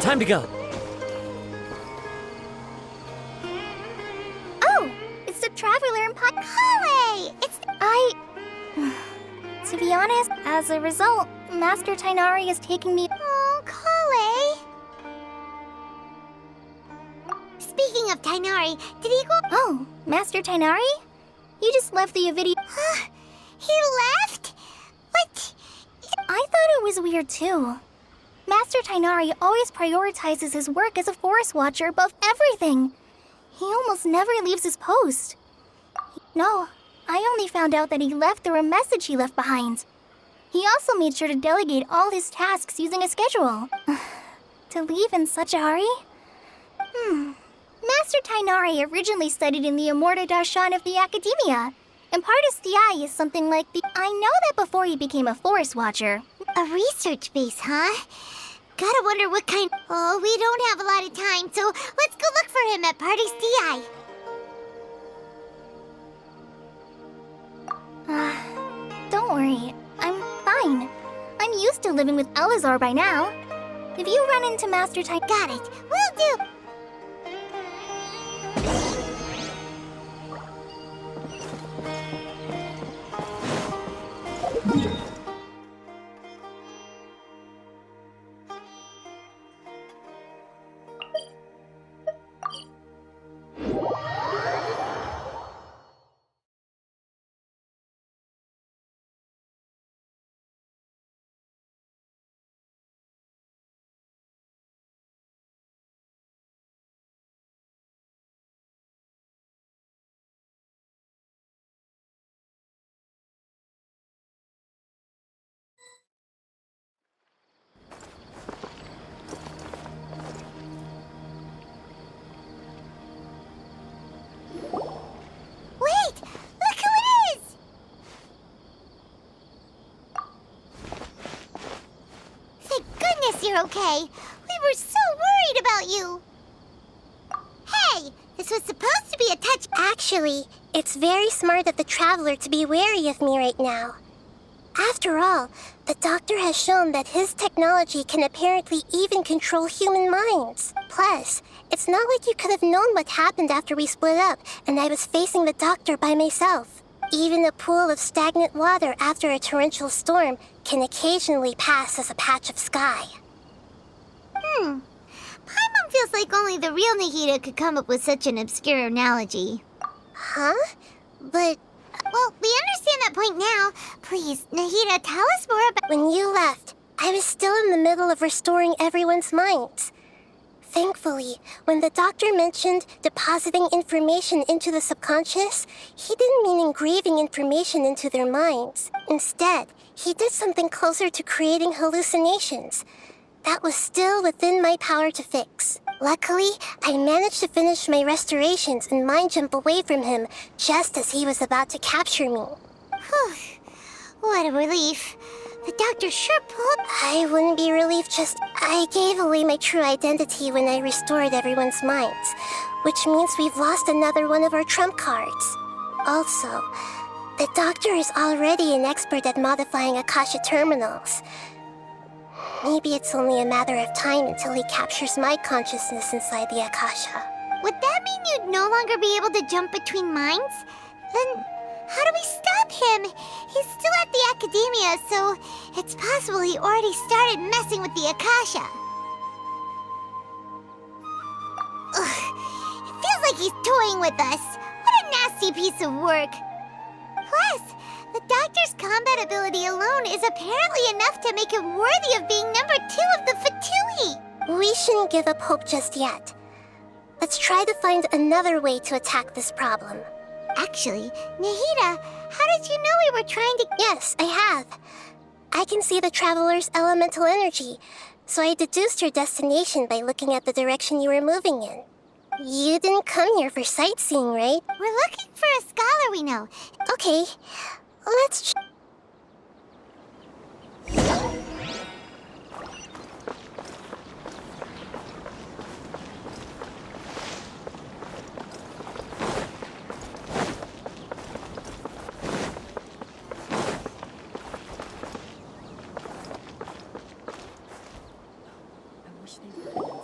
Time to go. Oh, it's the Traveler and Kale! To be honest, as a result, Master Tainari is taking me— Oh, Kale! Speaking of Tainari, did he go— Oh, Master Tainari? You just left the video— He left? What? I thought it was weird too. Master Tainari always prioritizes his work as a forest watcher above everything. He almost never leaves his post. No, I only found out that he left through a message he left behind. He also made sure to delegate all his tasks using a schedule. To leave in such a hurry? Master Tainari originally studied in the Immorta Darshan of the Academia. And Partis Di is something like the— I know that before he became a forest watcher. A research base, huh? Gotta wonder what kind— Oh, we don't have a lot of time, so let's go look for him at Party's DI. Don't worry, I'm fine. I'm used to living with Elazar by now. If you run into Master Tai— Got it. Will do. Wait! Look who it is! Thank goodness you're okay. We were so worried about you. Hey! This was supposed to be a touch— Actually, it's very smart of the Traveler to be wary of me right now. After all, the Doctor has shown that his technology can apparently even control human minds. Plus, it's not like you could have known what happened after we split up and I was facing the Doctor by myself. Even a pool of stagnant water after a torrential storm can occasionally pass as a patch of sky. Paimon feels like only the real Nahida could come up with such an obscure analogy. Huh? But Well, we understand that point now. Please, Nahida, tell us more about— when you left, I was still in the middle of restoring everyone's minds. Thankfully, when the Doctor mentioned depositing information into the subconscious, he didn't mean engraving information into their minds. Instead, he did something closer to creating hallucinations. That was still within my power to fix. Luckily, I managed to finish my restorations and mind jump away from him just as he was about to capture me. What a relief. The Doctor sure pulled— I wouldn't be relieved, just I gave away my true identity when I restored everyone's minds, which means we've lost another one of our trump cards. Also, the Doctor is already an expert at modifying Akasha terminals. Maybe it's only a matter of time until he captures my consciousness inside the Akasha. Would that mean you'd no longer be able to jump between minds? Then how do we stop him? He's still at the Academia, so it's possible he already started messing with the Akasha. Ugh, it feels like he's toying with us. What a nasty piece of work. Plus, the Doctor's combat ability alone is apparently enough to make him worthy of being number 2 of the Fatui. We shouldn't give up hope just yet. Let's try to find another way to attack this problem. Actually, Nahida, how did you know we were trying to— Yes, I have. I can see the Traveler's elemental energy, so I deduced your destination by looking at the direction you were moving in. You didn't come here for sightseeing, right? We're looking for a scholar we know. Okay, let's I wish they would.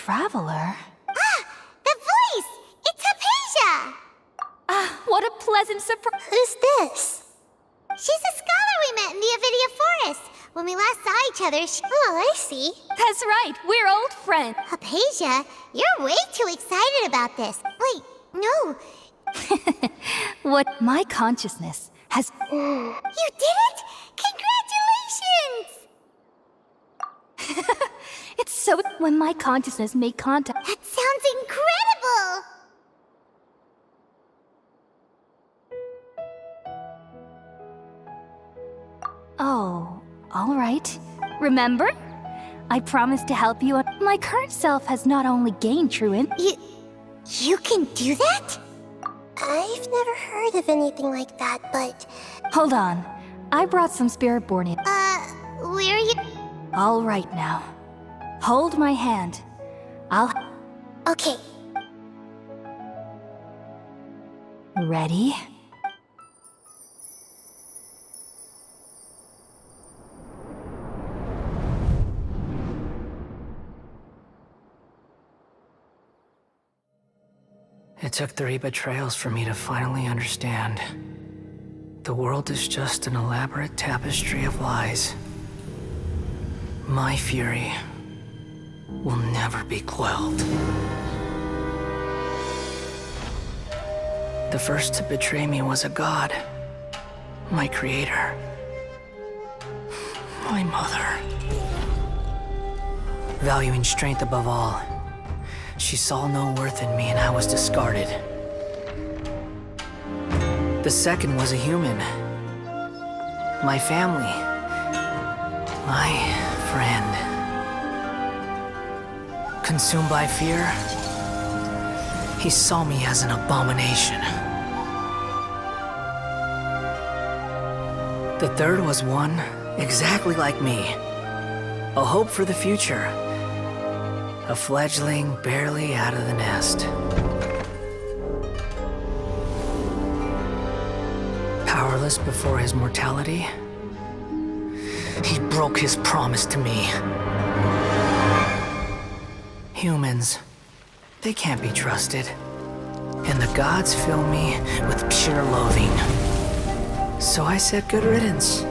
traveler? The voice! It's Hypatia! Ah, what a pleasant surprise. Who's this? She's a scholar we met in the Avidia Forest. When we last saw each other, Oh, I see. That's right, we're old friends. Hypatia, you're way too excited about this. Wait, no. What my consciousness has... You did it? Congratulations! It's so... When my consciousness made contact... That sounds incredible! Oh, all right. Remember? I promised to help you. My current self has not only gained true in... You can do that? I've never heard of anything like that, but... Hold on. I brought some spirit-born in. Where are you? All right now. Hold my hand. I'll... Okay. Ready? It took 3 betrayals for me to finally understand. The world is just an elaborate tapestry of lies. My fury will never be quelled. The first to betray me was a god. My creator. My mother. Valuing strength above all, she saw no worth in me and I was discarded. The second was a human. My family. My friend. Consumed by fear, he saw me as an abomination. The third was one exactly like me. A hope for the future. A fledgling barely out of the nest. Powerless before his mortality, he broke his promise to me. Humans, they can't be trusted. And the gods fill me with pure loathing. So I said good riddance.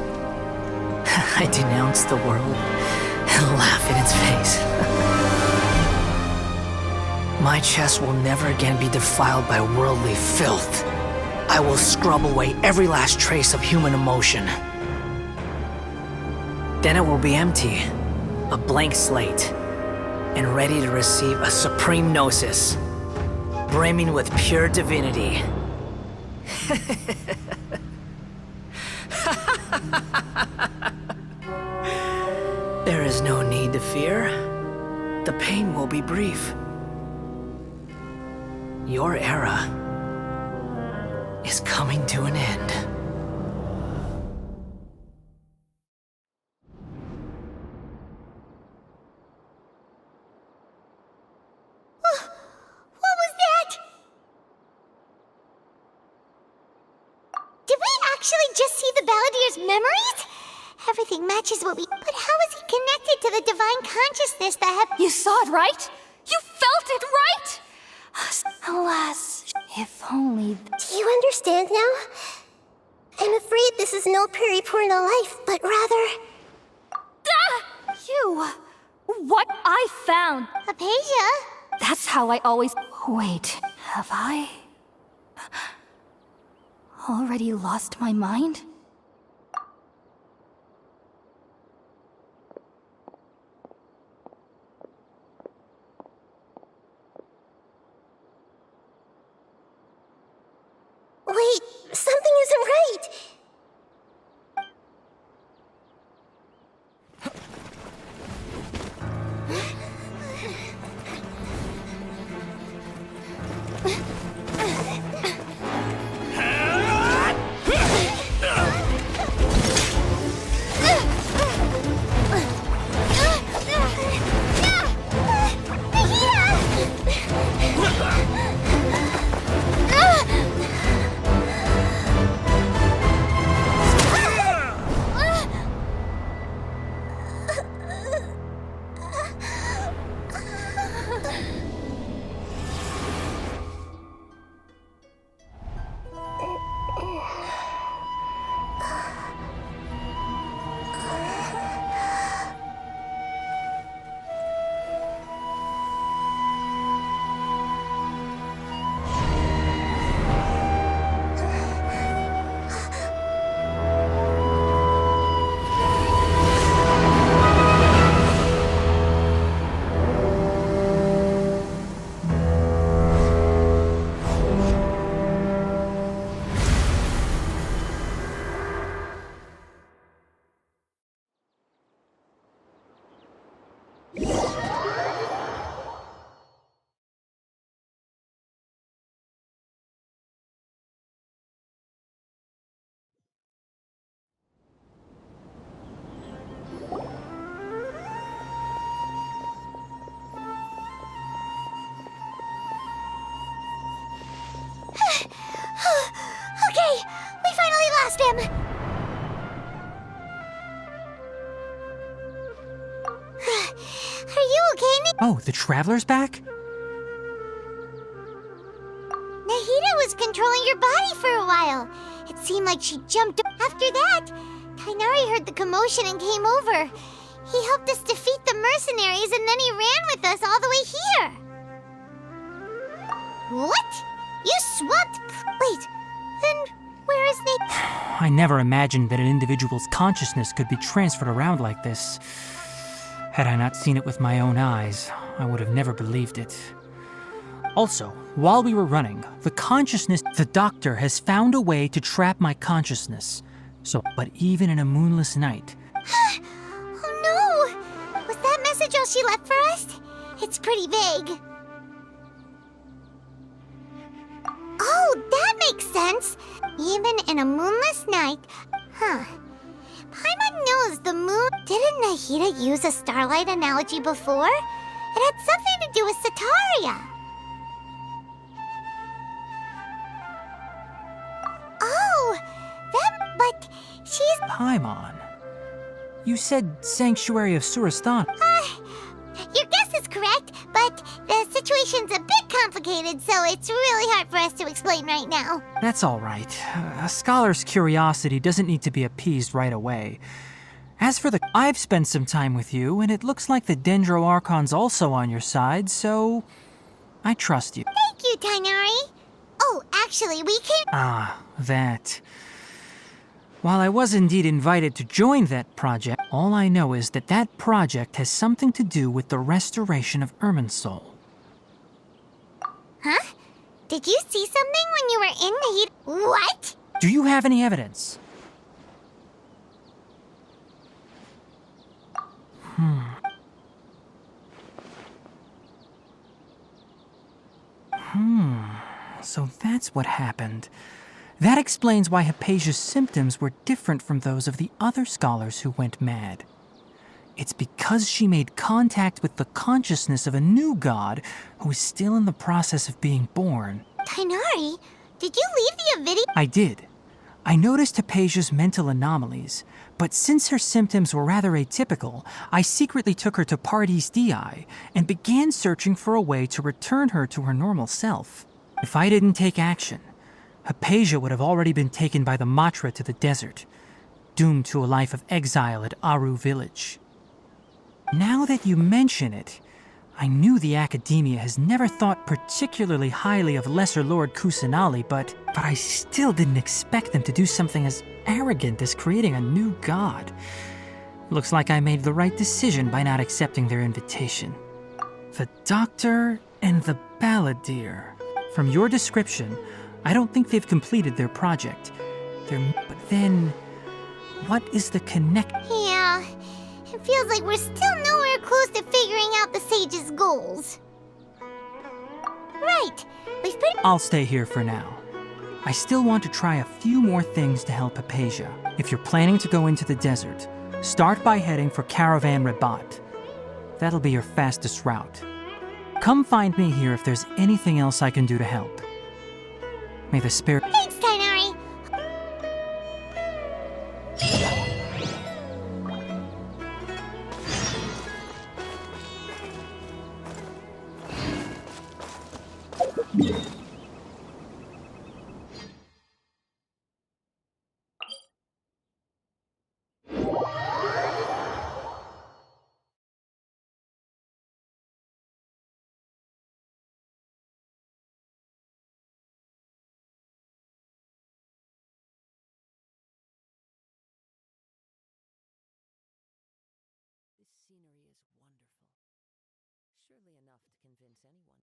I denounced the world and laugh in its face. My chest will never again be defiled by worldly filth. I will scrub away every last trace of human emotion. Then it will be empty, a blank slate, and ready to receive a supreme gnosis, brimming with pure divinity. There is no need to fear. The pain will be brief. Your era is coming to an end. What was that? Did we actually just see the Balladier's memories? Everything matches what we... But how is he connected to the divine consciousness that had... You saw it, right? You felt it, right? Alas, if only... Do you understand now? I'm afraid this is no Puripurna life, but rather... Ah! You! What I found! Hypatia? That's how I always... Wait, have I... already lost my mind? Wait, something isn't right! Oh, the Traveler's back? Nahida was controlling your body for a while. It seemed like she jumped. After that, Tainari heard the commotion and came over. He helped us defeat the mercenaries and then he ran with us all the way here. What? You swapped? Wait, then where is Nate? I never imagined that an individual's consciousness could be transferred around like this. Had I not seen it with my own eyes, I would have never believed it. Also, while we were running, the doctor has found a way to trap my consciousness. But even in a moonless night... Oh no! Was that message all she left for us? It's pretty vague. Oh, that makes sense! Even in a moonless night... Huh. Paimon knows the moon... Didn't Nahida use a starlight analogy before? It had something to do with Sataria. Oh, but she's... Paimon. You said Sanctuary of Surastan. Your guess is correct, but the situation's a bit complicated, so it's really hard for us to explain right now. That's all right. A scholar's curiosity doesn't need to be appeased right away. As for I've spent some time with you, and it looks like the Dendro Archon's also on your side, so I trust you. Thank you, Tainari. Oh, actually, we came... Ah, that. While I was indeed invited to join that project, all I know is that that project has something to do with the restoration of Irminsul. Huh? Did you see something when you were in the heat? What? Do you have any evidence? So that's what happened. That explains why Hypatia's symptoms were different from those of the other scholars who went mad. It's because she made contact with the consciousness of a new god who is still in the process of being born. Tainari, did you leave the Avidity? I did. I noticed Hypatia's mental anomalies, but since her symptoms were rather atypical, I secretly took her to Pardis Dii and began searching for a way to return her to her normal self. If I didn't take action, Hypatia would have already been taken by the Matra to the desert, doomed to a life of exile at Aru village. Now that you mention it, I knew the Academia has never thought particularly highly of Lesser Lord Kusanali, but I still didn't expect them to do something as arrogant as creating a new god. Looks like I made the right decision by not accepting their invitation. The Doctor and the Balladeer. From your description, I don't think they've completed their project. But then, what is the connect? Yeah, it feels like we're still nowhere close to figuring out the Sage's goals. Right, we've pretty... I'll stay here for now. I still want to try a few more things to help Hypatia. If you're planning to go into the desert, start by heading for Caravan Rabat. That'll be your fastest route. Come find me here if there's anything else I can do to help. May the spirit... Thanks, Tainari! Scenery is wonderful. Surely enough to convince anyone.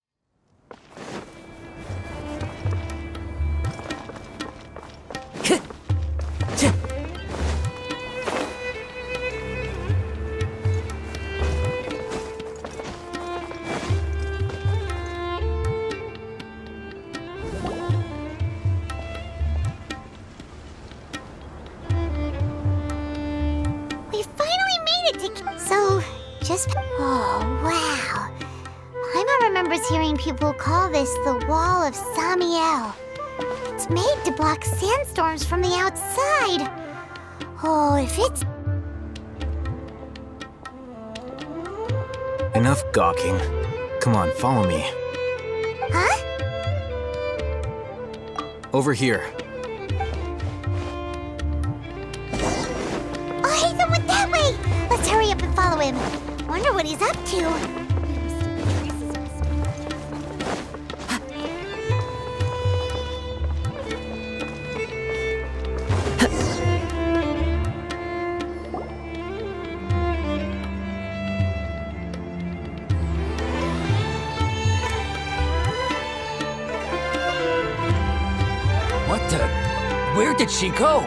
We finally made it to... So, just... Oh, wow. Paimon remembers hearing people call this the Wall of Samiel. It's made to block sandstorms from the outside. Oh, if it's... Enough gawking. Come on, follow me. Huh? Over here. Oh, Hatham went that way! Let's hurry up and follow him. Wonder what he's up to. What the? Where did she go?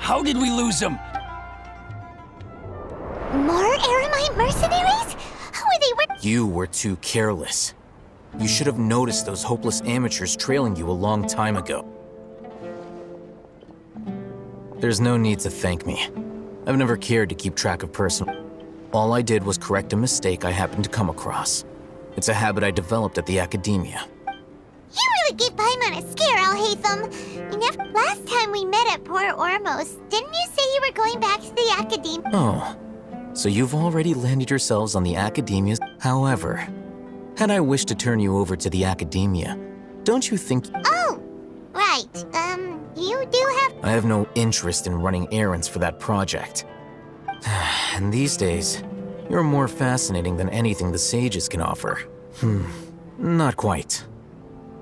How did we lose him? More Aramite mercenaries? How are they You were too careless. You should have noticed those hopeless amateurs trailing you a long time ago. There's no need to thank me. I've never cared to keep track of personal. All I did was correct a mistake I happened to come across. It's a habit I developed at the academia. You really gave Paimon a scare, Alhaitham. You never. Last time we met at Port Ormos, didn't you say you were going back to the academia? Oh, so you've already landed yourselves on the academia's. However, had I wished to turn you over to the academia, don't you think? Oh, right. You do have. I have no interest in running errands for that project. And these days, you're more fascinating than anything the sages can offer. Not quite.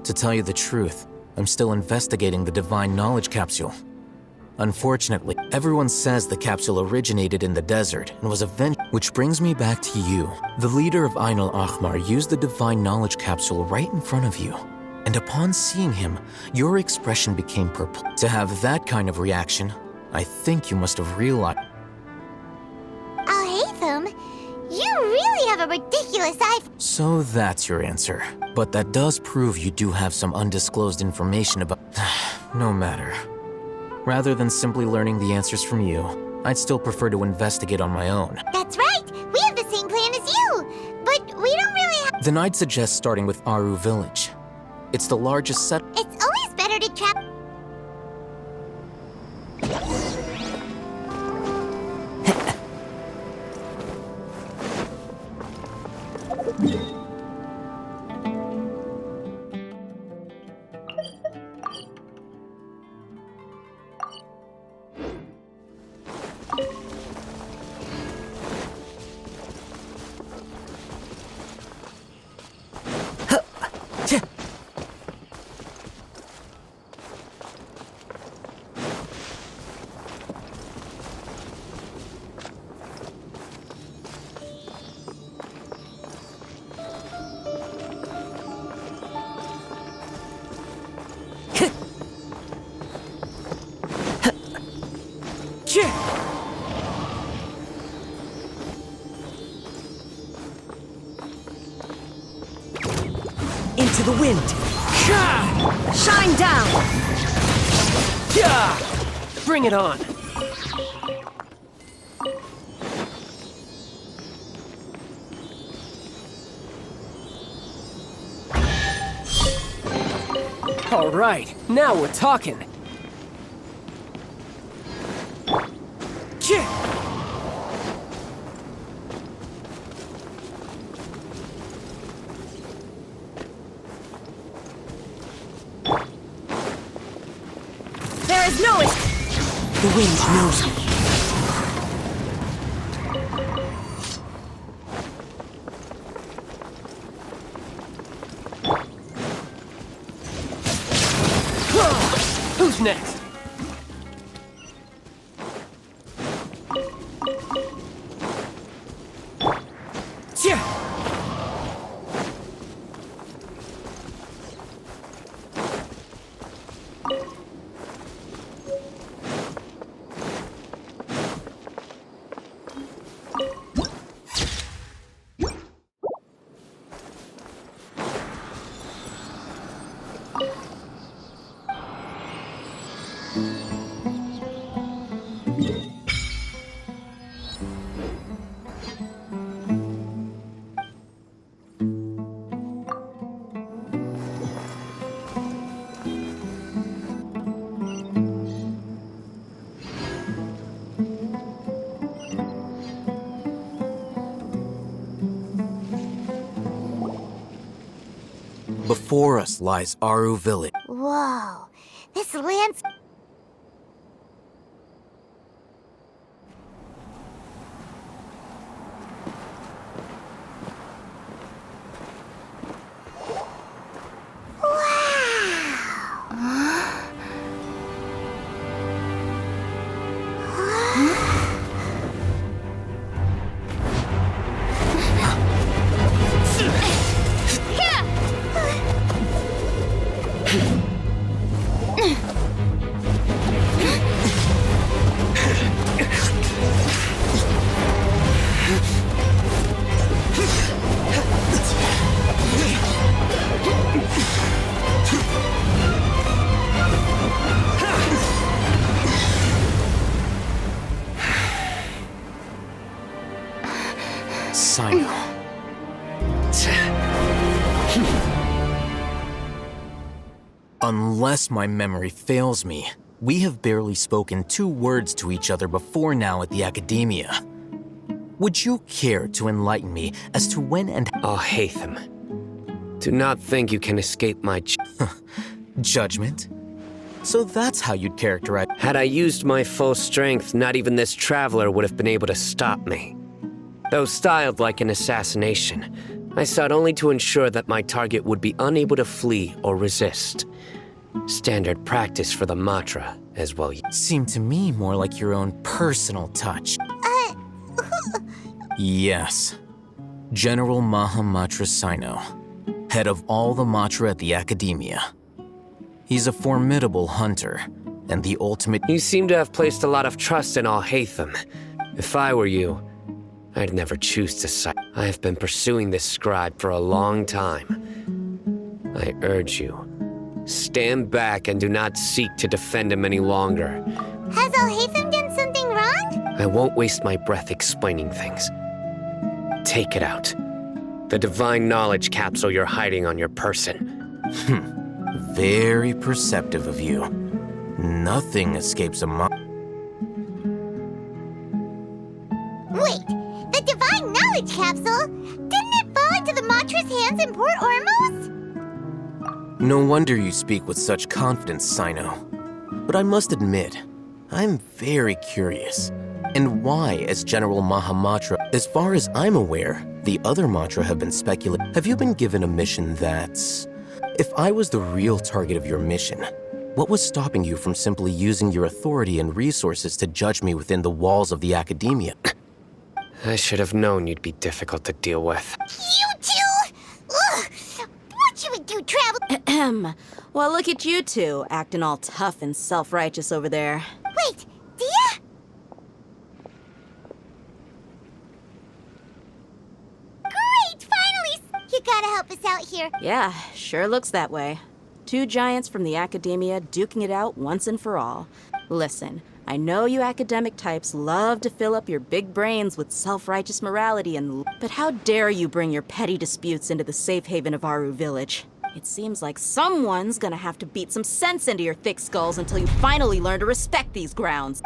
To tell you the truth, I'm still investigating the Divine Knowledge Capsule. Unfortunately, everyone says the capsule originated in the desert and was eventually. Which brings me back to you. The leader of Ain al-Ahmar used the Divine Knowledge Capsule right in front of you. And upon seeing him, your expression became purple. To have that kind of reaction, I think you must have realized. Alhaitham, you really have a ridiculous eye. So that's your answer. But that does prove you do have some undisclosed information about. No matter. Rather than simply learning the answers from you, I'd still prefer to investigate on my own. That's right. We have the same plan as you. But we don't really have. Then I'd suggest starting with Aru Village. It's the largest set. It's always better to trap. Into the wind. Shine down. Bring it on. All right, now we're talking. There is no escape. The wind knows me. Who's next? Before us lies Aru Village. Whoa, this land's... Sino. Unless my memory fails me, we have barely spoken 2 words to each other before now at the Academia. Would you care to enlighten me as to when and Oh, Hatham. Do not think you can escape my judgment? So that's how you'd characterize... Had I used my full strength, not even this traveler would have been able to stop me. Though styled like an assassination, I sought only to ensure that my target would be unable to flee or resist. Standard practice for the Matra, as well. Seemed to me more like your own personal touch. Yes. General Mahamatra Sino, head of all the Matra at the Academia. He's a formidable hunter, and the ultimate... You seem to have placed a lot of trust in Al-Haytham. If I were you, I'd never choose to side. I have been pursuing this scribe for a long time. I urge you, stand back and do not seek to defend him any longer. Has Al-Haytham done something wrong? I won't waste my breath explaining things. Take it out. The divine knowledge capsule you're hiding on your person. Very perceptive of you. Nothing escapes a Wait, the divine knowledge capsule? Didn't it fall into the Matra's hands in Port Ormos? No wonder you speak with such confidence, Sino. But I must admit, I'm very curious. And why, as General Mahamatra? As far as I'm aware, the other Matra have been speculating. Have you been given a mission that's... If I was the real target of your mission, what was stopping you from simply using your authority and resources to judge me within the walls of the Academia? I should have known you'd be difficult to deal with. You two? Ugh! What should we do, travel? Well, look at you two, acting all tough and self-righteous over there. Wait, Dia? Great, finally! You gotta help us out here. Yeah, sure looks that way. 2 giants from the Academia duking it out once and for all. Listen, I know you academic types love to fill up your big brains with self-righteous morality but how dare you bring your petty disputes into the safe haven of Aru Village? It seems like someone's gonna have to beat some sense into your thick skulls until you finally learn to respect these grounds.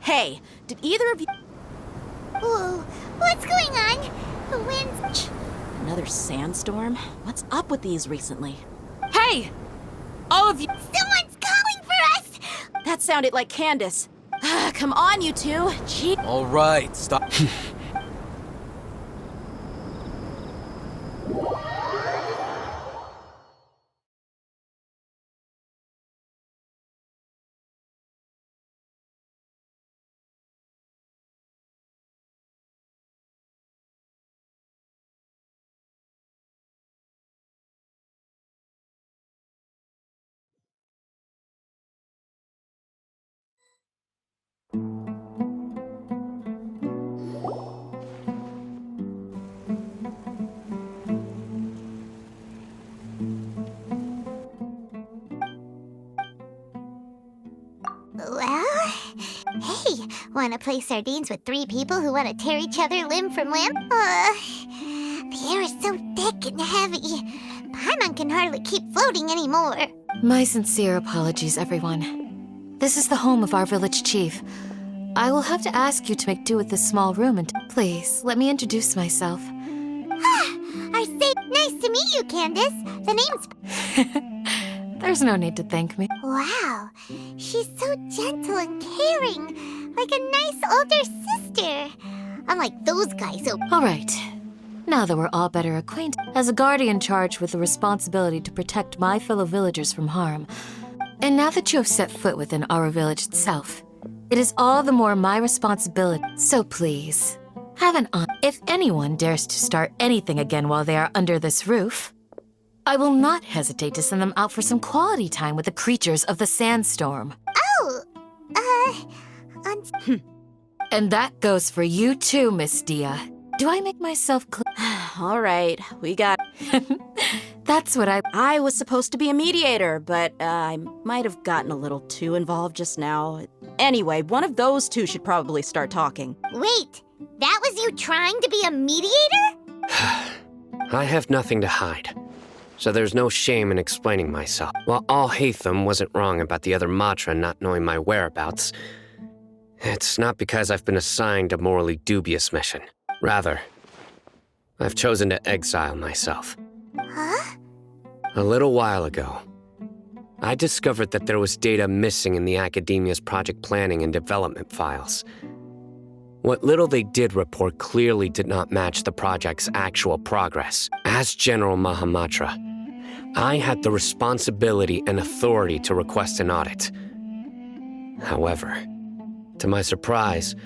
Hey, did either of you... Whoa, what's going on? The wind's... Another sandstorm? What's up with these recently? Hey! All of you... Someone's calling for us! That sounded like Candace. Come on, you two. Gee... All right, stop. Well, hey, wanna play sardines with 3 people who wanna tear each other limb from limb? The air is so thick and heavy. Paimon can hardly keep floating anymore. My sincere apologies, everyone. This is the home of our village chief. I will have to ask you to make do with this small room and please, let me introduce myself. Nice to meet you, Candace. The name's... There's no need to thank me. Wow, she's so gentle and caring, like a nice older sister. Unlike those guys who... All right. Now that we're all better acquainted, as a guardian charged with the responsibility to protect my fellow villagers from harm, and now that you have set foot within our village itself, it is all the more my responsibility. So please, have an eye. If anyone dares to start anything again while they are under this roof, I will not hesitate to send them out for some quality time with the creatures of the sandstorm. And that goes for you too, Miss Dia. Do I make myself clear? All right, we got... That's what I was supposed to be a mediator, but I might have gotten a little too involved just now. Anyway, one of those two should probably start talking. Wait, that was you trying to be a mediator? I have nothing to hide, so there's no shame in explaining myself. While Al-Haytham wasn't wrong about the other Matra not knowing my whereabouts, it's not because I've been assigned a morally dubious mission. Rather, I've chosen to exile myself. Huh? A little while ago, I discovered that there was data missing in the Academia's project planning and development files. What little they did report clearly did not match the project's actual progress. As General Mahamatra, I had the responsibility and authority to request an audit. However, to my surprise,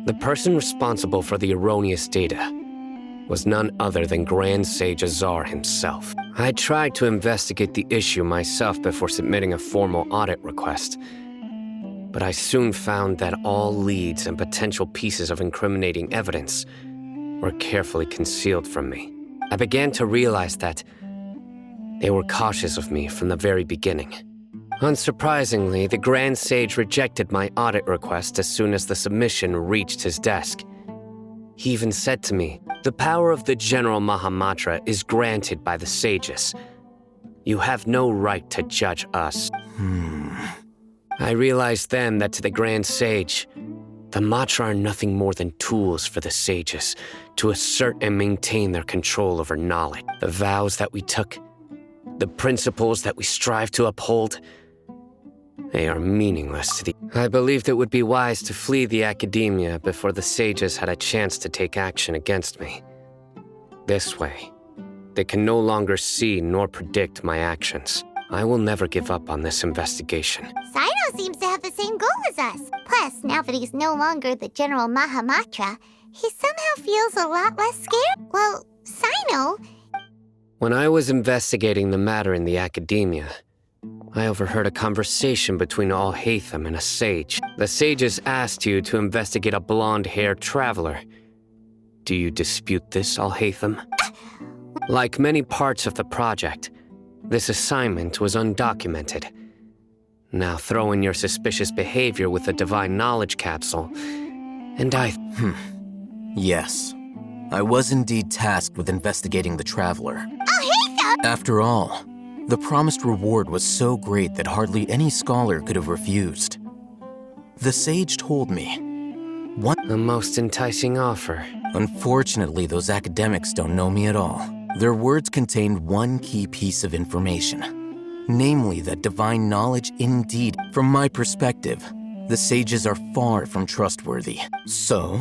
the person responsible for the erroneous data was none other than Grand Sage Azar himself. I tried to investigate the issue myself before submitting a formal audit request, but I soon found that all leads and potential pieces of incriminating evidence were carefully concealed from me. I began to realize that they were cautious of me from the very beginning. Unsurprisingly, the Grand Sage rejected my audit request as soon as the submission reached his desk. He even said to me, "The power of the General Mahamatra is granted by the sages. You have no right to judge us." I realized then that to the Grand Sage, the Matra are nothing more than tools for the sages to assert and maintain their control over knowledge. The vows that we took, the principles that we strive to uphold, they are meaningless to the... I believed it would be wise to flee the Academia before the sages had a chance to take action against me. This way, they can no longer see nor predict my actions. I will never give up on this investigation. Sino seems to have the same goal as us. Plus, now that he's no longer the General Mahamatra, he somehow feels a lot less scared. Well, Sino... When I was investigating the matter in the Academia, I overheard a conversation between Al-Haytham and a sage. The sages asked you to investigate a blonde-haired traveler. Do you dispute this, Al-Haytham? Like many parts of the project, this assignment was undocumented. Now throw in your suspicious behavior with the Divine Knowledge Capsule, and Yes. I was indeed tasked with investigating the traveler. After all, the promised reward was so great that hardly any scholar could have refused. The sage told me, a most enticing offer. Unfortunately, those academics don't know me at all. Their words contained one key piece of information, namely that divine knowledge indeed. From my perspective, the sages are far from trustworthy. So,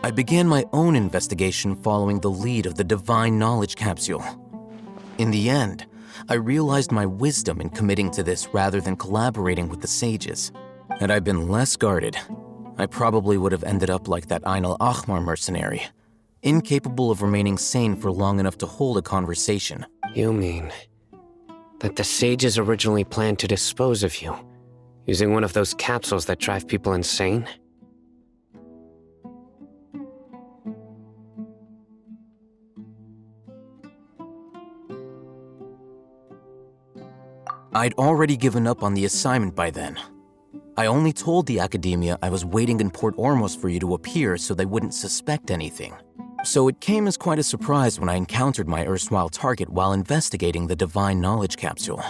I began my own investigation following the lead of the Divine Knowledge Capsule. In the end, I realized my wisdom in committing to this rather than collaborating with the sages. Had I been less guarded, I probably would have ended up like that Ain al-Ahmar mercenary, incapable of remaining sane for long enough to hold a conversation. You mean that the sages originally planned to dispose of you, using one of those capsules that drive people insane? I'd already given up on the assignment by then. I only told the Academia I was waiting in Port Ormos for you to appear so they wouldn't suspect anything. So it came as quite a surprise when I encountered my erstwhile target while investigating the Divine Knowledge Capsule.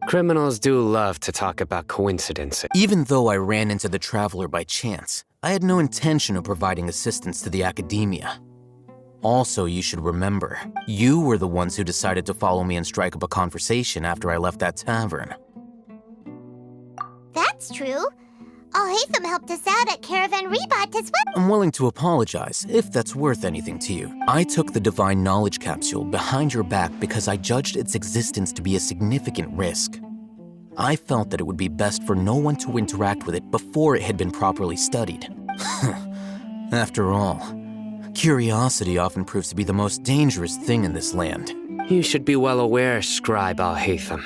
Criminals do love to talk about coincidences. Even though I ran into the Traveler by chance, I had no intention of providing assistance to the academia. Also, you should remember, you were the ones who decided to follow me and strike up a conversation after I left that tavern. That's true. Al-Haytham helped us out at Caravan Rebot as well. I'm willing to apologize, if that's worth anything to you. I took the Divine Knowledge Capsule behind your back because I judged its existence to be a significant risk. I felt that it would be best for no one to interact with it before it had been properly studied. After all, curiosity often proves to be the most dangerous thing in this land. You should be well aware, Scribe Al-Haytham,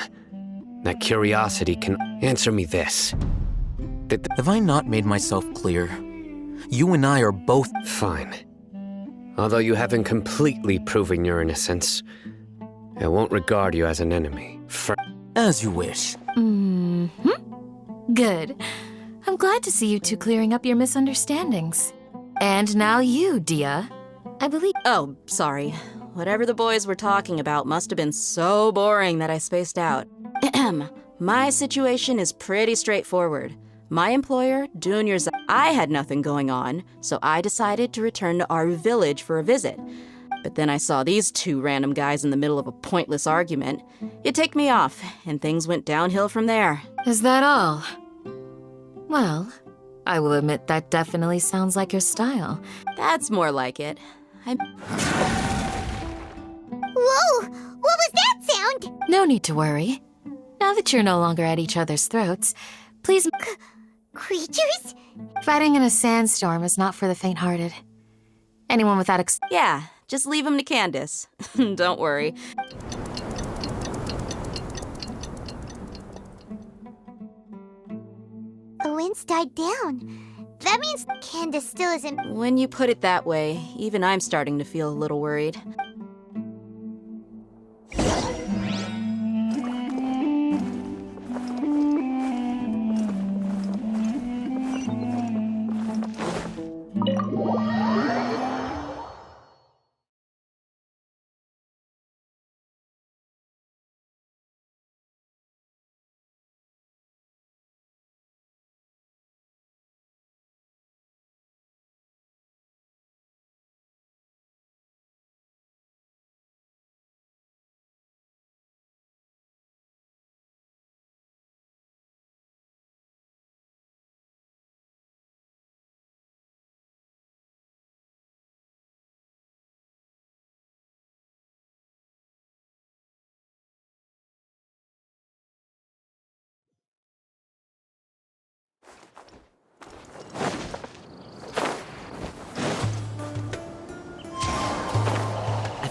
that curiosity can answer me this. Have I not made myself clear? You and I are both... Fine. Although you haven't completely proven your innocence, I won't regard you as an enemy. As you wish. Good. I'm glad to see you two clearing up your misunderstandings. And now you, Dia. I believe... Oh, sorry. Whatever the boys were talking about must have been so boring that I spaced out. My situation is pretty straightforward. My employer, Dunya's... I had nothing going on, so I decided to return to Aru Village for a visit. But then I saw these two random guys in the middle of a pointless argument. It ticked me off, and things went downhill from there. Is that all? Well, I will admit that definitely sounds like your style. That's more like it. Whoa! What was that sound? No need to worry. Now that you're no longer at each other's throats, please... Creatures? Fighting in a sandstorm is not for the faint-hearted. Anyone without Yeah, just leave him to Candace. Don't worry. The winds died down. That means Candace still isn't... When you put it that way, even I'm starting to feel a little worried.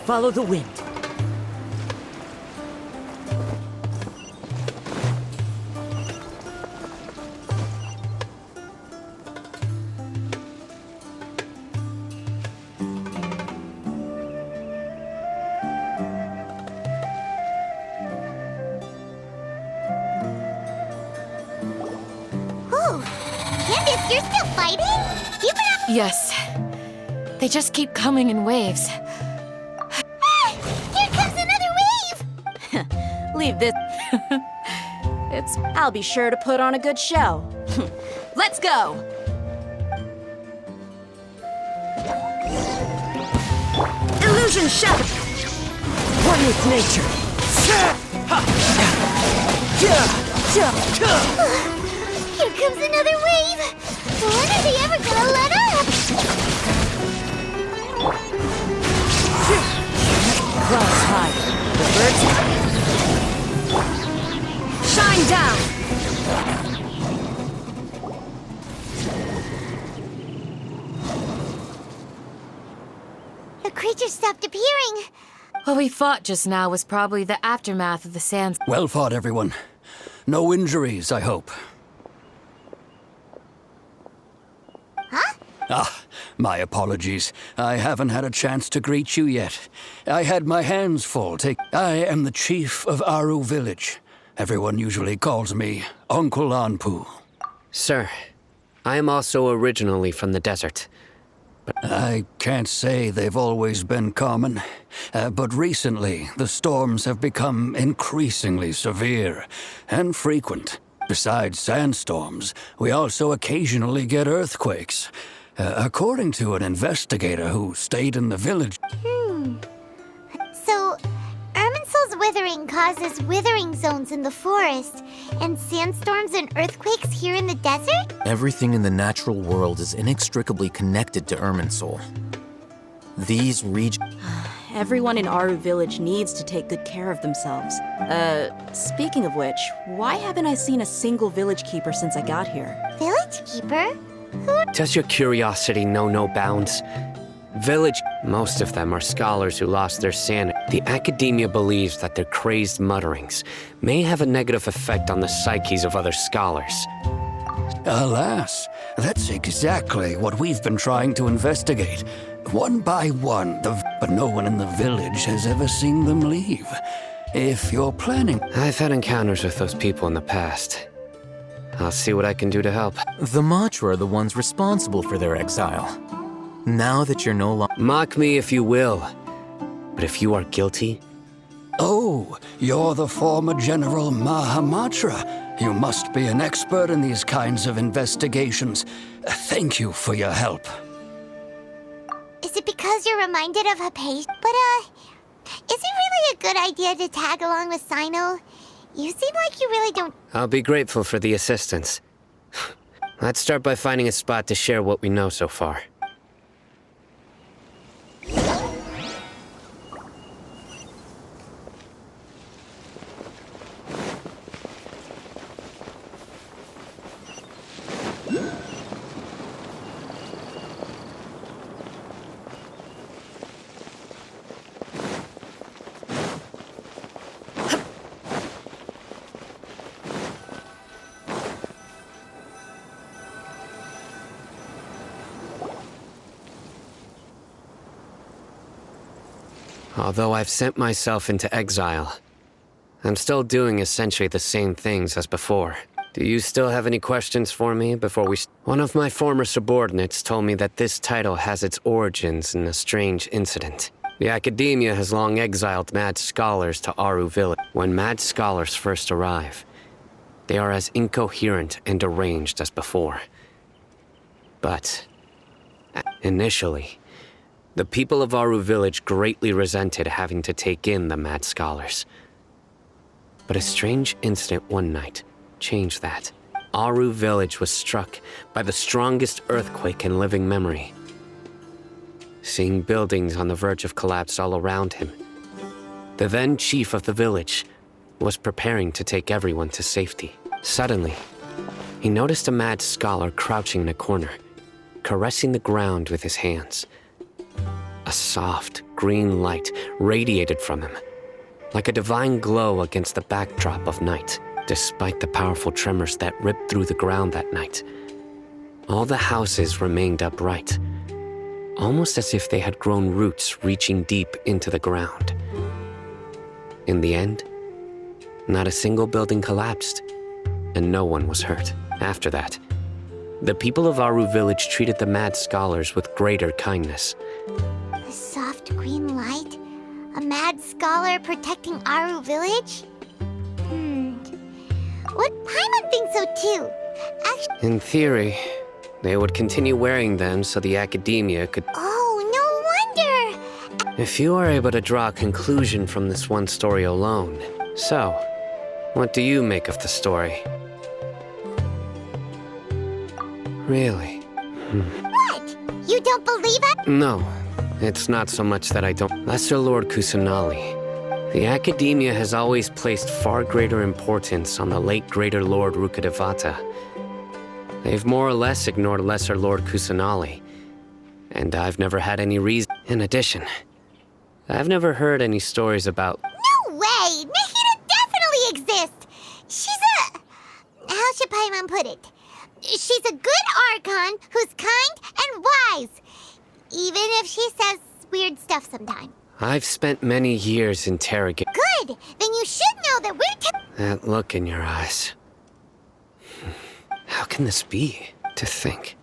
Follow the wind. Whoa! Candace, you're still fighting? You've been... Yes. They just keep coming in waves. Leave this. I'll be sure to put on a good show. Let's go! Illusion shattered! One with nature. Here comes another wave! When are they ever gonna let up? Clouds high. The birds... Shine down! The creature stopped appearing. What we fought just now was probably the aftermath of the sands. Well fought, everyone. No injuries, I hope. Huh? Ah, my apologies. I haven't had a chance to greet you yet. I had my hands full. I am the chief of Aru Village. Everyone usually calls me Uncle Anpu. Sir, I am also originally from the desert. I can't say they've always been common, but recently the storms have become increasingly severe and frequent. Besides sandstorms, we also occasionally get earthquakes. According to an investigator who stayed in the village. So, Irminsul's withering causes withering zones in the forest, and sandstorms and earthquakes here in the desert? Everything in the natural world is inextricably connected to Irminsul. These regions... Everyone in Aru Village needs to take good care of themselves. Speaking of which, why haven't I seen a single village keeper since I got here? Village keeper? Does your curiosity know no bounds? Village, most of them are scholars who lost their sanity. The academia believes that their crazed mutterings may have a negative effect on the psyches of other scholars. Alas, that's exactly what we've been trying to investigate. One by one, but no one in the village has ever seen them leave. If you're planning... I've had encounters with those people in the past. I'll see what I can do to help. The Matra are the ones responsible for their exile. Now that you're no longer... Mock me if you will, but if you are guilty... Oh, you're the former General Mahamatra. You must be an expert in these kinds of investigations. Thank you for your help. Is it because you're reminded of Hypatia? But, is it really a good idea to tag along with Sino? You seem like you really don't... I'll be grateful for the assistance. Let's start by finding a spot to share what we know so far. Although I've sent myself into exile, I'm still doing essentially the same things as before. Do you still have any questions for me before we... One of my former subordinates told me that this title has its origins in a strange incident. The academia has long exiled mad scholars to Aru Village. When mad scholars first arrive, they are as incoherent and deranged as before. But initially, the people of Aru Village greatly resented having to take in the mad scholars. But a strange incident one night changed that. Aru Village was struck by the strongest earthquake in living memory. Seeing buildings on the verge of collapse all around him, the then chief of the village was preparing to take everyone to safety. Suddenly, he noticed a mad scholar crouching in a corner, caressing the ground with his hands. A soft, green light radiated from him, like a divine glow against the backdrop of night. Despite the powerful tremors that ripped through the ground that night, all the houses remained upright, almost as if they had grown roots reaching deep into the ground. In the end, not a single building collapsed, and no one was hurt. After that, the people of Aru Village treated the mad scholars with greater kindness. A soft green light? A mad scholar protecting Aru Village? Paimon thinks so too. Actually... In theory, they would continue wearing them so the academia could... Oh, no wonder! If you are able to draw a conclusion from this one story alone, so, what do you make of the story? Really? What? You don't believe it? No, it's not so much that I don't. Lesser Lord Kusanali. The academia has always placed far greater importance on the late Greater Lord Rukkhadevata. They've more or less ignored Lesser Lord Kusanali, and I've never had any reason. In addition, I've never heard any stories about... No way! Nahida definitely exists! She's a... How should Paimon put it? She's a good Archon who's kind and wise, even if she says weird stuff sometimes. I've spent many years interrogating... Good! Then you should know that we're... That look in your eyes. How can this be? To think,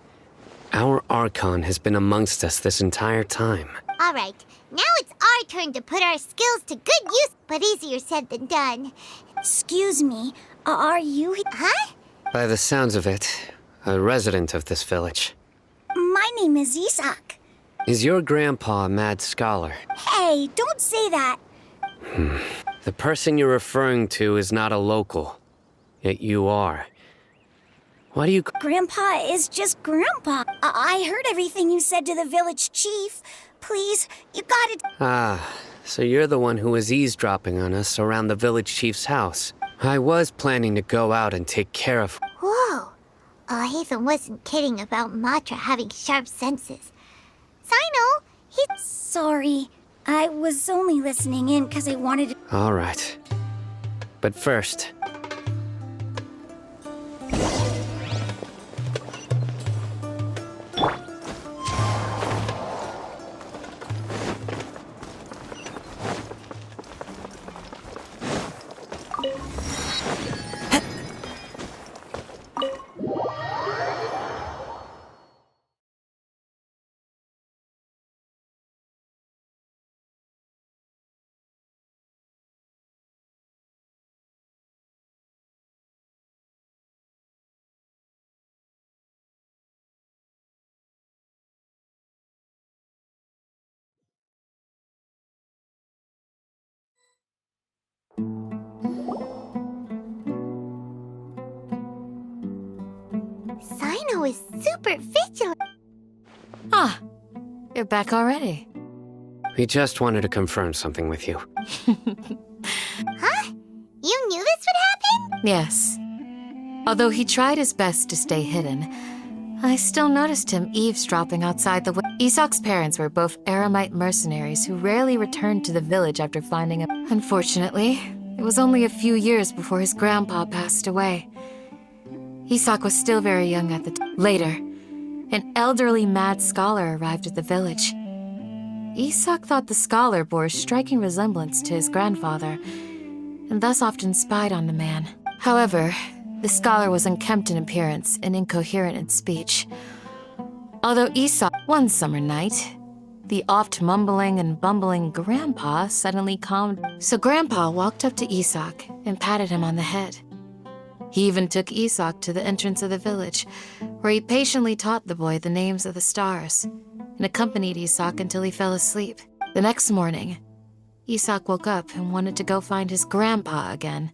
our Archon has been amongst us this entire time. Alright, now it's our turn to put our skills to good use, but easier said than done. Excuse me, are you... Huh? By the sounds of it, a resident of this village. My name is Isak. Is your grandpa a mad scholar? Hey, don't say that. The person you're referring to is not a local. Yet you are. Why do you... Grandpa is just Grandpa. I heard everything you said to the village chief. Please, you gotta... Ah, so you're the one who was eavesdropping on us around the village chief's house. I was planning to go out and take care of... Whoa. Hazen wasn't kidding about Matra having sharp senses. Sino, he's... Sorry. I was only listening in because I wanted to... All right. But first... Sino is super vigilant. Ah, you're back already. We just wanted to confirm something with you. Huh? You knew this would happen? Yes. Although he tried his best to stay hidden, I still noticed him eavesdropping outside the Isak's parents were both Aramite mercenaries who rarely returned to the village after finding him. Unfortunately, it was only a few years before his grandpa passed away. Isak was still very young at the time. Later, an elderly mad scholar arrived at the village. Isak thought the scholar bore a striking resemblance to his grandfather, and thus often spied on the man. However, the scholar was unkempt in appearance and incoherent in speech. Although Isak, one summer night, the oft mumbling and bumbling grandpa suddenly calmed. So grandpa walked up to Isak and patted him on the head. He even took Isak to the entrance of the village, where he patiently taught the boy the names of the stars, and accompanied Isak until he fell asleep. The next morning, Isak woke up and wanted to go find his grandpa again,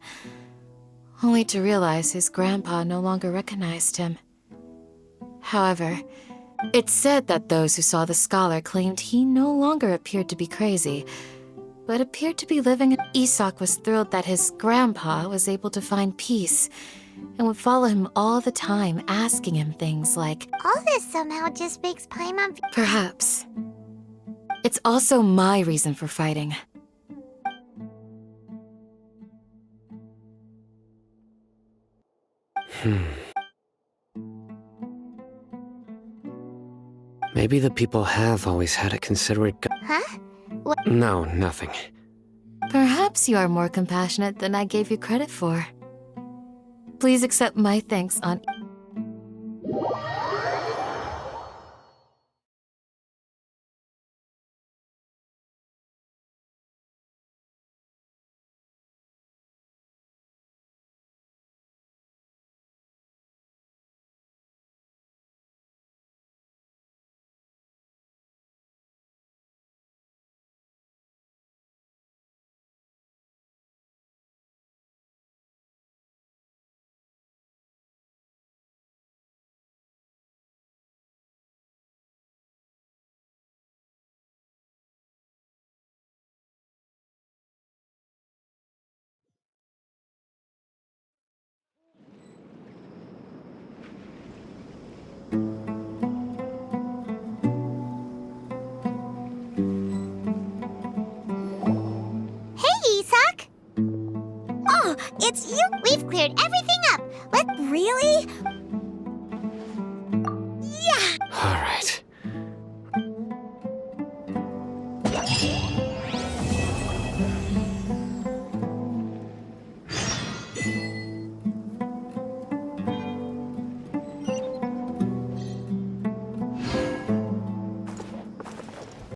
only to realize his grandpa no longer recognized him. However, it's said that those who saw the scholar claimed he no longer appeared to be crazy, but appeared to be living. Isak was thrilled that his grandpa was able to find peace and would follow him all the time, asking him things like, All this somehow just makes Paimon... perhaps. It's also my reason for fighting. Maybe the people have always had a considerate... Huh? No, nothing. Perhaps you are more compassionate than I gave you credit for. Please accept my thanks on... It's you! We've cleared everything up! Really?